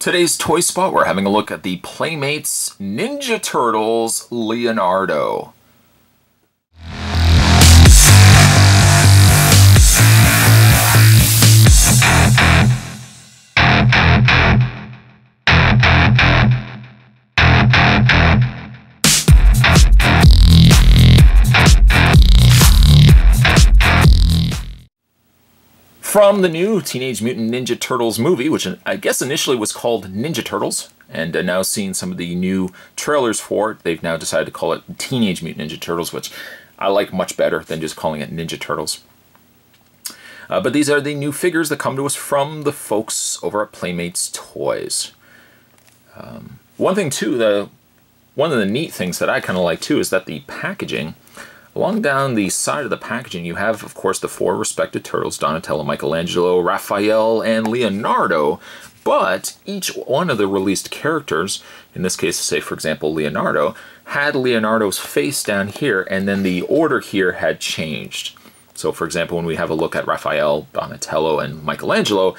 Today's Toy Spot, we're having a look at the Playmates Ninja Turtles Leonardo. From the new Teenage Mutant Ninja Turtles movie, which I guess initially was called Ninja Turtles, and now seeing some of the new trailers for it, they've now decided to call it Teenage Mutant Ninja Turtles, which I like much better than just calling it Ninja Turtles. But these are the new figures that come to us from the folks over at Playmates Toys. One thing too, one of the neat things that I kind of like too is that the packaging, along down the side of the packaging, you have, of course, the four respected turtles, Donatello, Michelangelo, Raphael, and Leonardo, but each one of the released characters, in this case, say, for example, Leonardo, had Leonardo's face down here, and then the order here had changed. So, for example, when we have a look at Raphael, Donatello, and Michelangelo,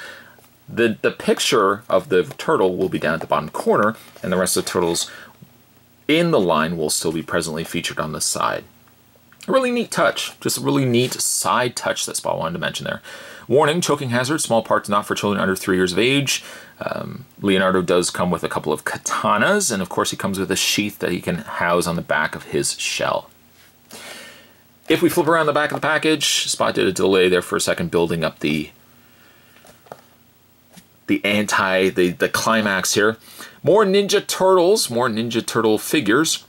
the picture of the turtle will be down at the bottom corner, and the rest of the turtles in the line will still be presently featured on the side. A really neat touch, just a really neat side touch that Spot wanted to mention there. Warning, choking hazard, small parts not for children under 3 years of age. Leonardo does come with a couple of katanas, and of course he comes with a sheath that he can house on the back of his shell. If we flip around the back of the package, Spot did a delay there for a second, building up the climax here. More Ninja Turtles, more Ninja Turtle figures.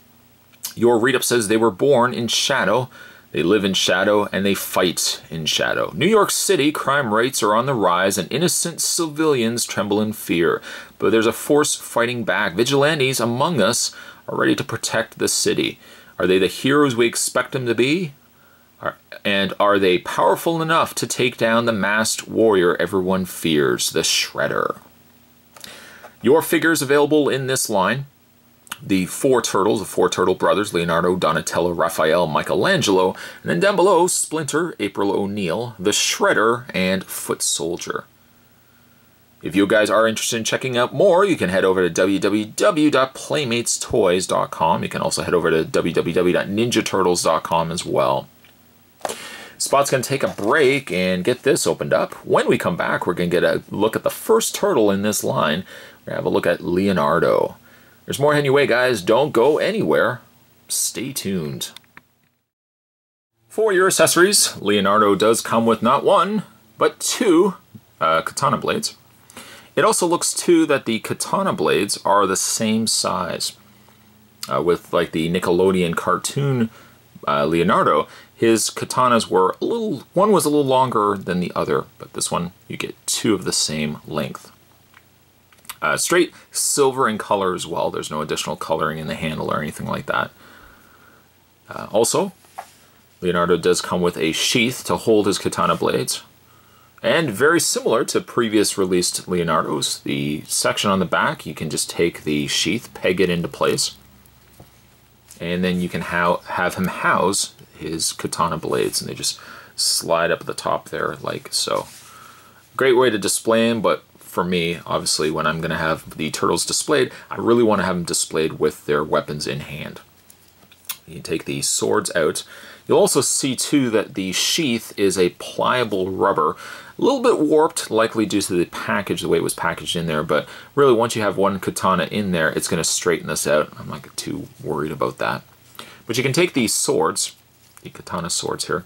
Your read-up says they were born in shadow, they live in shadow, and they fight in shadow. New York City, crime rates are on the rise and innocent civilians tremble in fear. But there's a force fighting back. Vigilantes among us are ready to protect the city. Are they the heroes we expect them to be? And are they powerful enough to take down the masked warrior everyone fears, the Shredder? Your figures available in this line. The four turtles, the four turtle brothers, Leonardo, Donatello, Raphael, Michelangelo, and then down below, Splinter, April O'Neil, the Shredder, and Foot Soldier. If you guys are interested in checking out more, you can head over to www.playmatestoys.com. You can also head over to www.ninjaturtles.com as well. Spot's going to take a break and get this opened up. When we come back, we're going to get a look at the first turtle in this line. We're going to have a look at Leonardo. There's more heading your way, guys. Don't go anywhere. Stay tuned. For your accessories, Leonardo does come with not one, but two katana blades. It also looks, too, that the katana blades are the same size. With, like, the Nickelodeon cartoon Leonardo, his katanas were one was a little longer than the other, but this one, you get two of the same length. Straight silver in color as well. There's no additional coloring in the handle or anything like that. Also, Leonardo does come with a sheath to hold his katana blades. And very similar to previous released Leonardos, the section on the back, you can just take the sheath, peg it into place, and then you can have him house his katana blades, and they just slide up at the top there like so. Great way to display them, but for me, obviously, when I'm going to have the turtles displayed, I really want to have them displayed with their weapons in hand. You take the swords out. You'll also see, too, that the sheath is a pliable rubber. A little bit warped, likely due to the package, the way it was packaged in there, but really, once you have one katana in there, it's going to straighten this out. I'm not too worried about that. But you can take these swords, the katana swords here,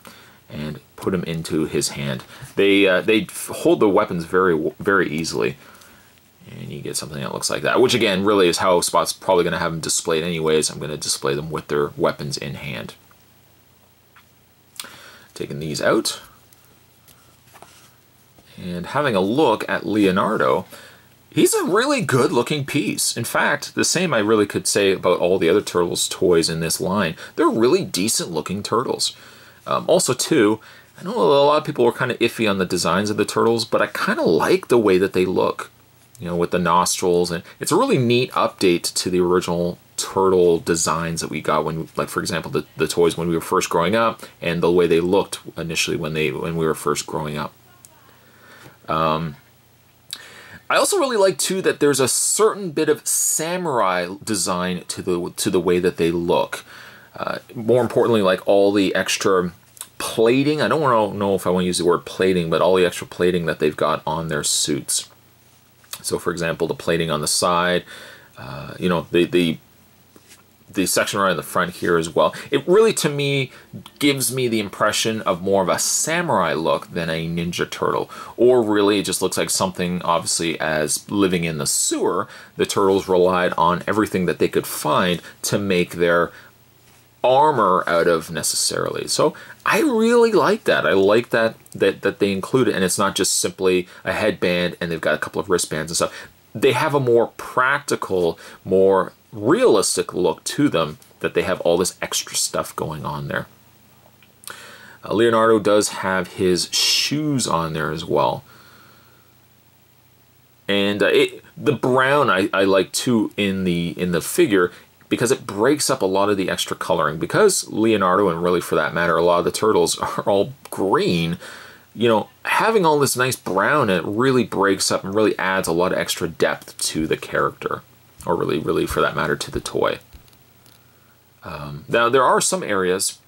and put them into his hand. They hold the weapons very, very easily. And you get something that looks like that, which again, really is how Spot's probably going to have them displayed anyways. I'm going to display them with their weapons in hand. Taking these out. And having a look at Leonardo, he's a really good looking piece. In fact, the same I really could say about all the other Turtles toys in this line. They're really decent looking turtles. Also, too, I know a lot of people were kind of iffy on the designs of the turtles, but I kind of like the way that they look, you know, with the nostrils, and it's a really neat update to the original turtle designs that we got when, like, for example, the toys when we were first growing up, and the way they looked initially when we were first growing up. I also really like too that there's a certain bit of samurai design to the way that they look. More importantly, like all the extra plating. I don't know if I want to use the word plating, but all the extra plating that they've got on their suits. So, for example, the plating on the side, you know, the section right in the front here as well. It really, to me, gives me the impression of more of a samurai look than a Ninja Turtle. Or really, it just looks like something, obviously, as living in the sewer, the Turtles relied on everything that they could find to make their armor out of necessarily. So I really like that. I like that they include it, and it's not just simply a headband and they've got a couple of wristbands and stuff. They have a more practical, more realistic look to them, that they have all this extra stuff going on there. Leonardo does have his shoes on there as well. And the brown I like too in the figure, because it breaks up a lot of the extra coloring. Because Leonardo, and really for that matter, a lot of the Turtles are all green, you know, having all this nice brown, it really breaks up and really adds a lot of extra depth to the character. Or really for that matter, to the toy. Now, there are some areas,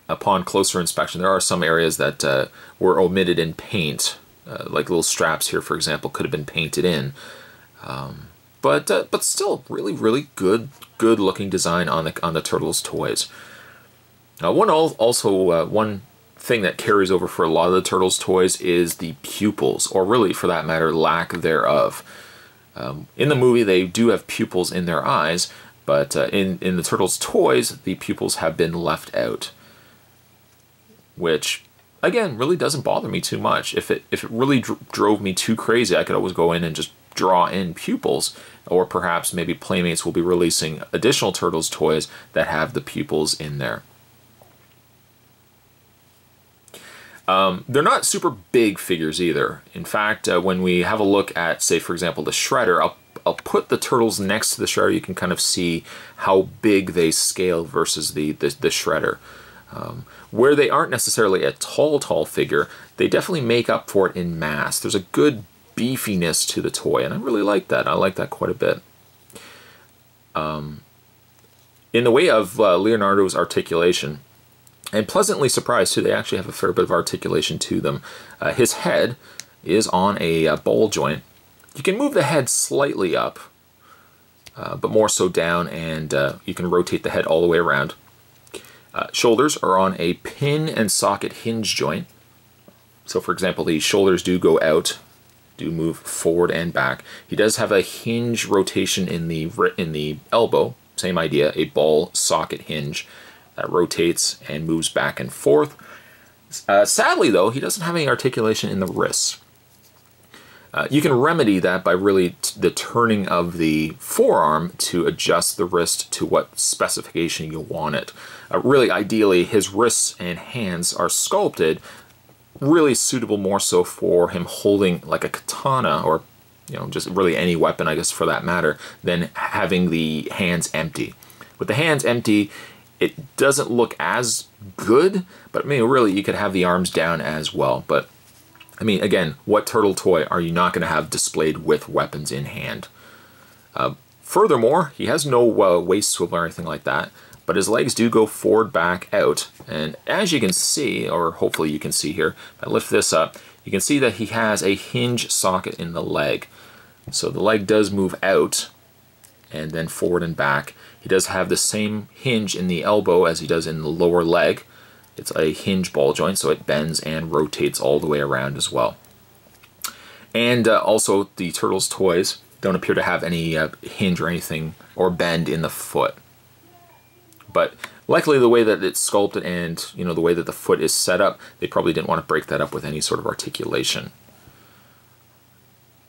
upon closer inspection, there are some areas that were omitted in paint. Like little straps here, for example, could have been painted in. But still, really good looking design on the Turtles toys. One thing that carries over for a lot of the Turtles toys is the pupils, or really for that matter, lack thereof. In the movie, they do have pupils in their eyes, but in the Turtles toys, the pupils have been left out. Which, again, really doesn't bother me too much. If it really drove me too crazy, I could always go in and just draw in pupils, or perhaps maybe Playmates will be releasing additional Turtles toys that have the pupils in there. They're not super big figures either. In fact, when we have a look at, say, for example, the Shredder, I'll put the Turtles next to the Shredder. You can kind of see how big they scale versus the Shredder. Where they aren't necessarily a tall figure, they definitely make up for it in mass. There's a good beefiness to the toy, and I really like that. I like that quite a bit. In the way of Leonardo's articulation, and pleasantly surprised too, they actually have a fair bit of articulation to them. His head is on a ball joint. You can move the head slightly up, but more so down, and you can rotate the head all the way around. Shoulders are on a pin and socket hinge joint. So for example, the shoulders do go out, do move forward and back. He does have a hinge rotation in the elbow. Same idea, a ball socket hinge that rotates and moves back and forth. Sadly though, he doesn't have any articulation in the wrists. You can remedy that by really the turning of the forearm to adjust the wrist to what specification you want it. Really, ideally, his wrists and hands are sculpted really suitable more so for him holding like a katana, or just really any weapon, I guess, for that matter, than having the hands empty. With the hands empty, it doesn't look as good, but I mean, really, you could have the arms down as well. But I mean, again, what turtle toy are you not going to have displayed with weapons in hand? Furthermore, he has no waist swivel or anything like that, but his legs do go forward, back, out. And as you can see, or hopefully you can see here, if I lift this up, you can see that he has a hinge socket in the leg. So the leg does move out and then forward and back. He does have the same hinge in the elbow as he does in the lower leg. It's a hinge ball joint, so it bends and rotates all the way around as well. And also, the Turtles toys don't appear to have any hinge or anything or bend in the foot. But likely the way that it's sculpted and the way that the foot is set up, they probably didn't want to break that up with any sort of articulation.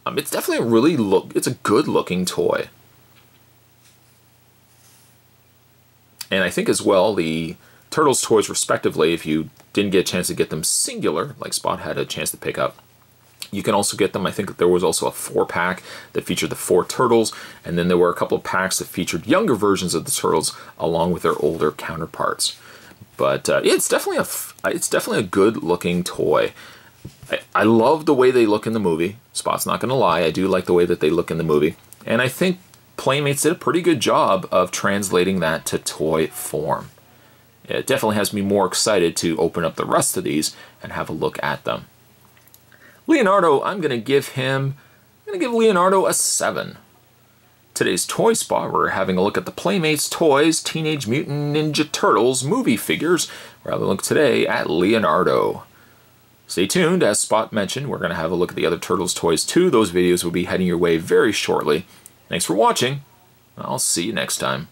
It's definitely it's a good looking toy. And I think as well, the Turtles toys respectively, if you didn't get a chance to get them singular, like Spot had a chance to pick up, you can also get them. I think that there was also a 4-pack that featured the 4 Turtles, and then there were a couple of packs that featured younger versions of the Turtles along with their older counterparts. But it's definitely a good looking toy. I love the way they look in the movie. Spot's not going to lie. I do like the way that they look in the movie. And I think Playmates did a pretty good job of translating that to toy form. It definitely has me more excited to open up the rest of these and have a look at them. Leonardo, I'm going to give Leonardo a 7. Today's Toy Spot, we're having a look at the Playmates Toys Teenage Mutant Ninja Turtles movie figures. We're having a look today at Leonardo. Stay tuned. As Spot mentioned, we're going to have a look at the other Turtles toys too. Those videos will be heading your way very shortly. Thanks for watching. I'll see you next time.